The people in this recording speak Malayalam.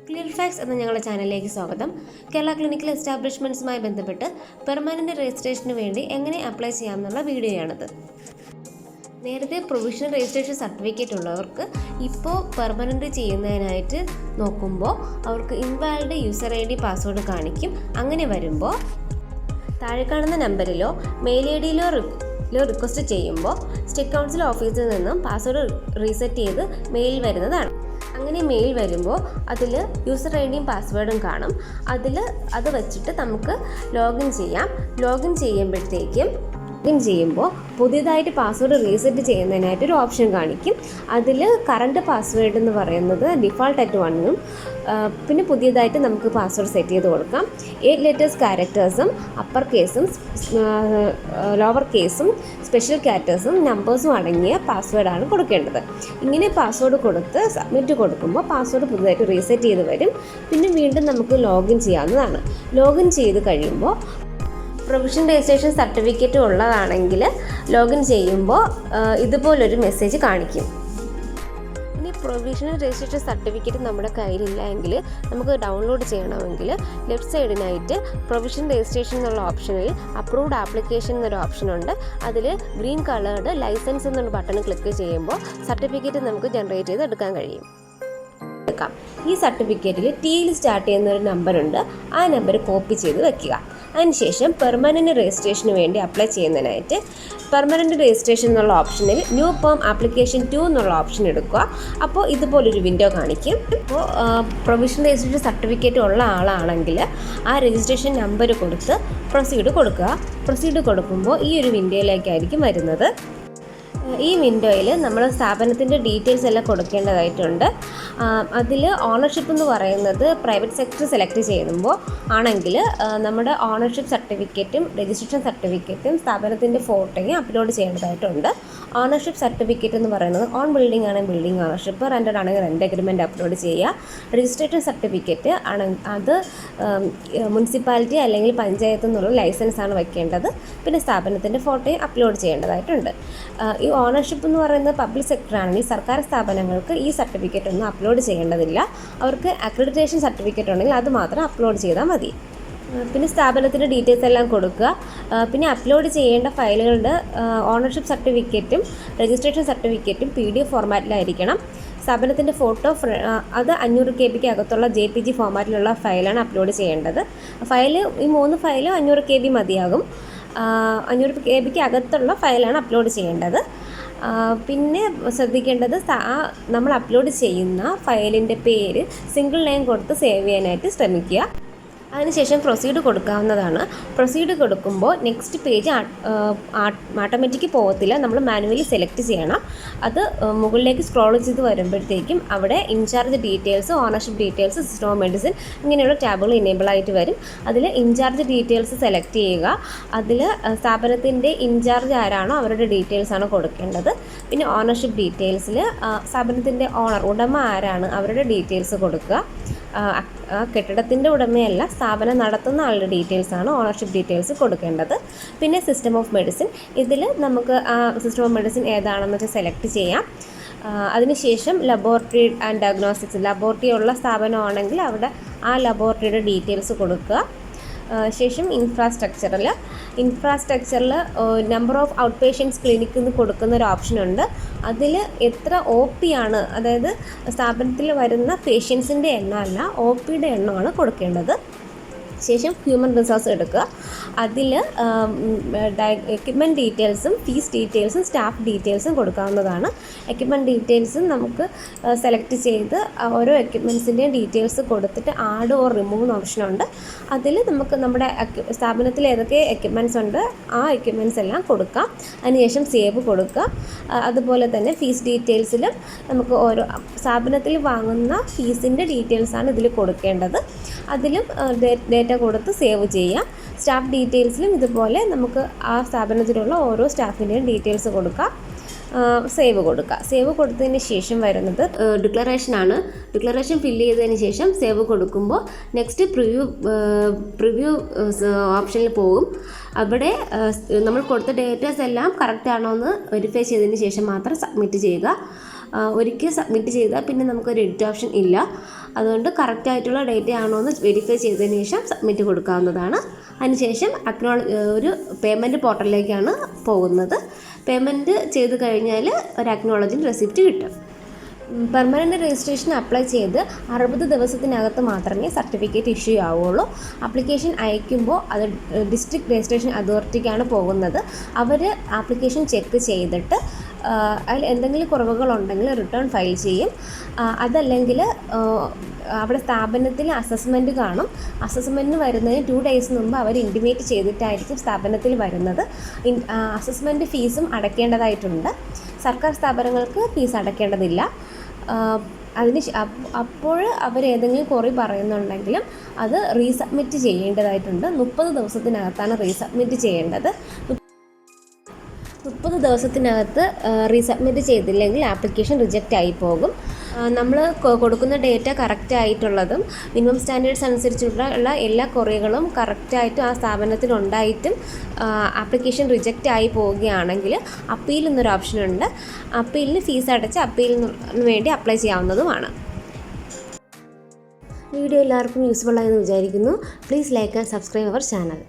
ക്ലിയർ ഫാക്സ് എന്ന ഞങ്ങളുടെ ചാനലിലേക്ക് സ്വാഗതം. കേരള ക്ലിനിക്കൽ എസ്റ്റാബ്ലിഷ്മെൻറ്റ്സുമായി ബന്ധപ്പെട്ട് പെർമനൻറ്റ് രജിസ്ട്രേഷന് വേണ്ടി എങ്ങനെ അപ്ലൈ ചെയ്യാമെന്നുള്ള വീഡിയോയാണിത്. നേരത്തെ പ്രൊവിഷണൽ രജിസ്ട്രേഷൻ സർട്ടിഫിക്കറ്റ് ഉള്ളവർക്ക് ഇപ്പോൾ പെർമനൻറ്റ് ചെയ്യുന്നതിനായിട്ട് നോക്കുമ്പോൾ അവർക്ക് ഇൻവാലിഡ് യൂസർ ID പാസ്വേഡ് കാണിക്കും. അങ്ങനെ വരുമ്പോൾ താഴെ കാണുന്ന നമ്പറിലോ മെയിൽ ID-യിലോ റിക്വസ്റ്റ് ചെയ്യുമ്പോൾ സ്റ്റേറ്റ് കൗൺസിൽ ഓഫീസിൽ നിന്നും പാസ്വേഡ് റീസെറ്റ് ചെയ്ത് മെയിൽ വരുന്നതാണ്. അങ്ങനെ മെയിൽ വരുമ്പോൾ അതിൽ യൂസർ IDയും പാസ്വേഡും കാണും. അത് വെച്ചിട്ട് നമുക്ക് ലോഗിൻ ചെയ്യാം. ലോഗിൻ ചെയ്യുമ്പോൾ പുതിയതായിട്ട് പാസ്വേഡ് റീസെറ്റ് ചെയ്യുന്നതിനായിട്ടൊരു ഓപ്ഷൻ കാണിക്കും. അതിൽ കറണ്ട് പാസ്വേഡ് എന്ന് പറയുന്നത് ഡിഫാൾട്ടായിട്ട് 1-ഉം പിന്നെ പുതിയതായിട്ട് നമുക്ക് പാസ്വേഡ് സെറ്റ് ചെയ്ത് കൊടുക്കാം. 8 ലെറ്റേഴ്സ് ക്യാരക്ടേഴ്സും അപ്പർ കേസും ലോവർ കേസും സ്പെഷ്യൽ ക്യാരക്ടേഴ്സും നമ്പേഴ്സും അടങ്ങിയ പാസ്വേഡാണ് കൊടുക്കേണ്ടത്. ഇങ്ങനെ പാസ്വേഡ് കൊടുത്ത് സബ്മിറ്റ് കൊടുക്കുമ്പോൾ പാസ്വേഡ് പുതിയതായിട്ട് റീസെറ്റ് ചെയ്ത് വരും. പിന്നെ വീണ്ടും നമുക്ക് ലോഗിൻ ചെയ്യാവുന്നതാണ്. ലോഗിൻ ചെയ്ത് കഴിയുമ്പോൾ പ്രൊവിഷണൽ രജിസ്ട്രേഷൻ സർട്ടിഫിക്കറ്റ് ഉള്ളതാണെങ്കിൽ ലോഗിൻ ചെയ്യുമ്പോൾ ഇതുപോലൊരു മെസ്സേജ് കാണിക്കും. ഇനി പ്രൊവിഷണൽ രജിസ്ട്രേഷൻ സർട്ടിഫിക്കറ്റ് നമ്മുടെ കയ്യിലില്ല എങ്കിൽ നമുക്ക് ഡൗൺലോഡ് ചെയ്യണമെങ്കിൽ ലെഫ്റ്റ് സൈഡിനായിട്ട് പ്രൊവിഷണൽ രജിസ്ട്രേഷൻ എന്നുള്ള ഓപ്ഷനിൽ അപ്രൂവ്ഡ് ആപ്ലിക്കേഷൻ എന്നൊരു ഓപ്ഷനുണ്ട്. അതിൽ ഗ്രീൻ കളേർഡ് ലൈസൻസ് എന്നൊരു ബട്ടൺ ക്ലിക്ക് ചെയ്യുമ്പോൾ സർട്ടിഫിക്കറ്റ് നമുക്ക് ജനറേറ്റ് ചെയ്ത് എടുക്കാൻ കഴിയും. ഈ സർട്ടിഫിക്കറ്റിൽ Tയിൽ സ്റ്റാർട്ട് ചെയ്യുന്നൊരു നമ്പറുണ്ട്. ആ നമ്പർ കോപ്പി ചെയ്ത് വെക്കുക. അതിനുശേഷം പെർമനൻറ്റ് രജിസ്ട്രേഷന് വേണ്ടി അപ്ലൈ ചെയ്യുന്നതിനായിട്ട് പെർമനൻറ്റ് രജിസ്ട്രേഷൻ എന്നുള്ള ഓപ്ഷനിൽ ന്യൂ പേം ആപ്ലിക്കേഷൻ 2 എന്നുള്ള ഓപ്ഷൻ എടുക്കുക. അപ്പോൾ ഇതുപോലൊരു വിൻഡോ കാണിക്കും. അപ്പോൾ പ്രൊവിഷണൽ രജിസ്ട്രേഷൻ സർട്ടിഫിക്കറ്റ് ഉള്ള ആളാണെങ്കിൽ ആ രജിസ്ട്രേഷൻ നമ്പർ കൊടുത്ത് പ്രൊസീഡ് കൊടുക്കുക. പ്രൊസീഡ് കൊടുക്കുമ്പോൾ ഈ ഒരു വിൻഡോയിലേക്കായിരിക്കും വരുന്നത്. ഈ വിൻഡോയിൽ നമ്മൾ സ്ഥാപനത്തിൻ്റെ ഡീറ്റെയിൽസ് എല്ലാം കൊടുക്കേണ്ടതായിട്ടുണ്ട്. അതിൽ ഓണർഷിപ്പ് എന്ന് പറയുന്നത് പ്രൈവറ്റ് സെക്ടർ സെലക്ട് ചെയ്യുമ്പോൾ ആണെങ്കിൽ നമ്മുടെ ഓണർഷിപ്പ് സർട്ടിഫിക്കറ്റും രജിസ്ട്രേഷൻ സർട്ടിഫിക്കറ്റും സ്ഥാപനത്തിൻ്റെ ഫോട്ടോയും അപ്ലോഡ് ചെയ്യേണ്ടതായിട്ടുണ്ട്. ഓണർഷിപ്പ് സർട്ടിഫിക്കറ്റ് എന്ന് പറയുന്നത് ഓൺ ബിൽഡിംഗ് ആണെങ്കിൽ ബിൽഡിംഗ് ഓണർഷിപ്പ്, റെൻ്റഡ് ആണെങ്കിൽ റെൻ്റ് അഗ്രിമെൻറ്റ് അപ്ലോഡ് ചെയ്യുക. രജിസ്ട്രേഷൻ സർട്ടിഫിക്കറ്റ് അത് മുനിസിപ്പാലിറ്റി അല്ലെങ്കിൽ പഞ്ചായത്ത് നിന്നുള്ള ലൈസൻസാണ് വെക്കേണ്ടത്. പിന്നെ സ്ഥാപനത്തിൻ്റെ ഫോട്ടോയും അപ്ലോഡ് ചെയ്യേണ്ടതായിട്ടുണ്ട്. ഈ ഓണർഷിപ്പ് എന്ന് പറയുന്നത് പബ്ലിക് സെക്ടർ ആണെങ്കിൽ സർക്കാർ സ്ഥാപനങ്ങൾക്ക് ഈ സർട്ടിഫിക്കറ്റ് ഒന്നും അപ്ലോഡ് ചെയ്യേണ്ടതില്ല. അവർക്ക് അക്രഡിറ്റേഷൻ സർട്ടിഫിക്കറ്റ് ഉണ്ടെങ്കിൽ അത് മാത്രം അപ്ലോഡ് ചെയ്താൽ മതി. പിന്നെ സ്ഥാപനത്തിൻ്റെ ഡീറ്റെയിൽസ് എല്ലാം കൊടുക്കുക. പിന്നെ അപ്ലോഡ് ചെയ്യേണ്ട ഫയലുകളുടെ ഓണർഷിപ്പ് സർട്ടിഫിക്കറ്റും രജിസ്ട്രേഷൻ സർട്ടിഫിക്കറ്റും PDF ഫോർമാറ്റിലായിരിക്കണം. സ്ഥാപനത്തിൻ്റെ ഫോട്ടോ അത് 500 KB അകത്തുള്ള JPG ഫോർമാറ്റിലുള്ള ഫയലാണ് അപ്ലോഡ് ചെയ്യേണ്ടത്. ഈ 3 ഫയലും 500 KB മതിയാകും. 500 KB അകത്തുള്ള ഫയലാണ് അപ്ലോഡ് ചെയ്യേണ്ടത്. പിന്നെ ശ്രദ്ധിക്കേണ്ടത് നമ്മൾ അപ്ലോഡ് ചെയ്യുന്ന ഫയലിൻ്റെ പേര് സിംഗിൾ ലൈൻ കൊടുത്ത് സേവ് ചെയ്യാനായിട്ട് ശ്രമിക്കുക. അതിനുശേഷം പ്രൊസീഡ് കൊടുക്കാവുന്നതാണ്. പ്രൊസീഡ് കൊടുക്കുമ്പോൾ നെക്സ്റ്റ് പേജ് ഓട്ടോമാറ്റിക് പോകത്തില്ല. നമ്മൾ മാനുവലി സെലക്ട് ചെയ്യണം. അത് മുകളിലേക്ക് സ്ക്രോൾ ചെയ്ത് വരുമ്പോഴത്തേക്കും അവിടെ in-charge details, ownership details, system of medicine ഇങ്ങനെയുള്ള ടാബുകൾ ഇനേബിൾ ആയിട്ട് വരും. അതിൽ ഇൻചാർജ് ഡീറ്റെയിൽസ് സെലക്ട് ചെയ്യുക. അതിൽ സ്ഥാപനത്തിൻ്റെ ഇൻചാർജ് ആരാണോ അവരുടെ ഡീറ്റെയിൽസാണ് കൊടുക്കേണ്ടത്. പിന്നെ ഓണർഷിപ്പ് ഡീറ്റെയിൽസിൽ സ്ഥാപനത്തിൻ്റെ ഉടമ ആരാണ് അവരുടെ ഡീറ്റെയിൽസ് കൊടുക്കുക. കെട്ടിടത്തിൻ്റെ ഉടമയല്ല, സ്ഥാപനം നടത്തുന്ന ആളുടെ ഡീറ്റെയിൽസാണ് ഓണർഷിപ്പ് ഡീറ്റെയിൽസ് കൊടുക്കേണ്ടത്. പിന്നെ സിസ്റ്റം ഓഫ് മെഡിസിൻ, ഇതിൽ നമുക്ക് സിസ്റ്റം ഓഫ് മെഡിസിൻ ഏതാണെന്ന് വെച്ചാൽ സെലക്ട് ചെയ്യാം. അതിനുശേഷം ലബോറട്ടറി ആൻഡ് ഡയഗ്നോസ്റ്റിക്സ്, ലബോറട്ടറി ഉള്ള സ്ഥാപനമാണെങ്കിൽ അവിടെ ആ ലബോറട്ടറിയുടെ ഡീറ്റെയിൽസ് കൊടുക്കുക. ശേഷം ഇൻഫ്രാസ്ട്രക്ചറിൽ നമ്പർ ഓഫ് ഔട്ട് പേഷ്യൻസ് ക്ലിനിക്കിൽ നിന്ന് കൊടുക്കുന്ന ഒരു ഓപ്ഷനുണ്ട്. അതിൽ എത്ര OP ആണ്, അതായത് സ്ഥാപനത്തിൽ വരുന്ന പേഷ്യൻസിൻ്റെ എണ്ണമല്ല OPയുടെ എണ്ണമാണ് കൊടുക്കേണ്ടത്. ശേഷം ഹ്യൂമൻ റിസോഴ്സ് എടുക്കുക. അതിൽ എക്യുപ്മെൻറ്റ് ഡീറ്റെയിൽസും ഫീസ് ഡീറ്റെയിൽസും സ്റ്റാഫ് ഡീറ്റെയിൽസും കൊടുക്കാവുന്നതാണ്. എക്യുപ്മെൻറ്റ് ഡീറ്റെയിൽസും നമുക്ക് സെലക്ട് ചെയ്ത് ഓരോ എക്യുപ്മെൻറ്റ്സിൻ്റെയും ഡീറ്റെയിൽസ് കൊടുത്തിട്ട് ആഡ് ഓർ റിമൂവ് എന്ന ഓപ്ഷനുണ്ട്. അതിൽ നമുക്ക് നമ്മുടെ സ്ഥാപനത്തിൽ ഏതൊക്കെ എക്യുപ്മെൻറ്റ്സ് ഉണ്ട് ആ എക്യുപ്മെൻറ്റ്സ് എല്ലാം കൊടുക്കാം. അതിനുശേഷം സേവ് കൊടുക്കുക. അതുപോലെ തന്നെ ഫീസ് ഡീറ്റെയിൽസിലും നമുക്ക് ഓരോ സ്ഥാപനത്തിൽ വാങ്ങുന്ന ഫീസിൻ്റെ ഡീറ്റെയിൽസാണ് ഇതിൽ കൊടുക്കേണ്ടത്. അതിലും ഡേറ്റ കൊടുത്ത് സേവ് ചെയ്യാം. സ്റ്റാഫ് ഡീറ്റെയിൽസിലും ഇതുപോലെ നമുക്ക് ആ സ്ഥാപനത്തിലുള്ള ഓരോ സ്റ്റാഫിൻ്റെയും ഡീറ്റെയിൽസ് കൊടുക്കാം. സേവ് കൊടുക്കുക. സേവ് കൊടുത്തതിന് ശേഷം വരുന്നത് ഡിക്ലറേഷനാണ്. ഡിക്ലറേഷൻ ഫില്ല് ചെയ്തതിന് ശേഷം സേവ് കൊടുക്കുമ്പോൾ നെക്സ്റ്റ് പ്രിവ്യൂ ഓപ്ഷനിൽ പോകും. അവിടെ നമ്മൾ കൊടുത്ത ഡേറ്റാസ് എല്ലാം കറക്റ്റ് ആണോ എന്ന് വെരിഫൈ ചെയ്തതിന് ശേഷം മാത്രം സബ്മിറ്റ് ചെയ്യുക. ഒരിക്കൽ സബ്മിറ്റ് ചെയ്താൽ പിന്നെ നമുക്കൊരു എഡിറ്റ് ഓപ്ഷൻ ഇല്ല. അതുകൊണ്ട് കറക്റ്റായിട്ടുള്ള ഡേറ്റ ആണോ എന്ന് വെരിഫൈ ചെയ്തതിന് ശേഷം സബ്മിറ്റ് കൊടുക്കാവുന്നതാണ്. അതിനുശേഷം ഒരു പേയ്മെൻറ്റ് പോർട്ടലിലേക്കാണ് പോകുന്നത്. പേയ്മെൻറ്റ് ചെയ്ത് കഴിഞ്ഞാൽ ഒരു അക്നോളജിങ് റെസിപ്റ്റ് കിട്ടും. പെർമനൻറ്റ് രജിസ്ട്രേഷൻ അപ്ലൈ ചെയ്ത് 60 ദിവസത്തിനകത്ത് മാത്രമേ സർട്ടിഫിക്കറ്റ് ഇഷ്യൂ ആവുകയുള്ളൂ. ആപ്ലിക്കേഷൻ അയക്കുമ്പോൾ അത് ഡിസ്ട്രിക്ട് രജിസ്ട്രേഷൻ അതോറിറ്റിക്കാണ് പോകുന്നത്. അവർ ആപ്ലിക്കേഷൻ ചെക്ക് ചെയ്തിട്ട് അതിൽ എന്തെങ്കിലും കുറവുകളുണ്ടെങ്കിൽ റിട്ടേൺ ഫയൽ ചെയ്യും. അതല്ലെങ്കിൽ അവിടെ സ്ഥാപനത്തിൽ അസസ്മെൻറ്റ് കാണും. അസസ്മെൻറ്റിന് വരുന്നതിന് 2 days മുമ്പ് അവർ ഇൻറ്റിമേറ്റ് ചെയ്തിട്ടായിരിക്കും സ്ഥാപനത്തിൽ വരുന്നത്. അസസ്മെൻറ്റ് ഫീസും അടയ്ക്കേണ്ടതായിട്ടുണ്ട്. സർക്കാർ സ്ഥാപനങ്ങൾക്ക് ഫീസ് അടയ്ക്കേണ്ടതില്ല. അപ്പോൾ അവർ ഏതെങ്കിലും ക്വറി പറയുന്നുണ്ടെങ്കിലും അത് റീസബ്മിറ്റ് ചെയ്യേണ്ടതായിട്ടുണ്ട്. 30 ദിവസത്തിനകത്താണ് റീസബ്മിറ്റ് ചെയ്യേണ്ടത്. 30 ദിവസത്തിനകത്ത് റീസബ്മിറ്റ് ചെയ്തില്ലെങ്കിൽ ആപ്ലിക്കേഷൻ റിജക്റ്റ് ആയി പോകും. നമ്മൾ കൊടുക്കുന്ന ഡേറ്റ കറക്റ്റ് ആയിട്ടുള്ളതും മിനിമം സ്റ്റാൻഡേർഡ്സ് അനുസരിച്ചുള്ള എല്ലാ ക്വറികളും കറക്റ്റായിട്ടും ആ സ്ഥാപനത്തിലുണ്ടായിട്ടും ആപ്ലിക്കേഷൻ റിജക്റ്റ് ആയി പോവുകയാണെങ്കിൽ അപ്പീൽ എന്നൊരു ഓപ്ഷനുണ്ട്. അപ്പീലിന് ഫീസ് അടച്ച് അപ്പീലിന് വേണ്ടി അപ്ലൈ ചെയ്യാവുന്നതുമാണ്. വീഡിയോ എല്ലാവർക്കും യൂസ്ഫുൾ ആയെന്ന് വിചാരിക്കുന്നു. Please like and subscribe our channel.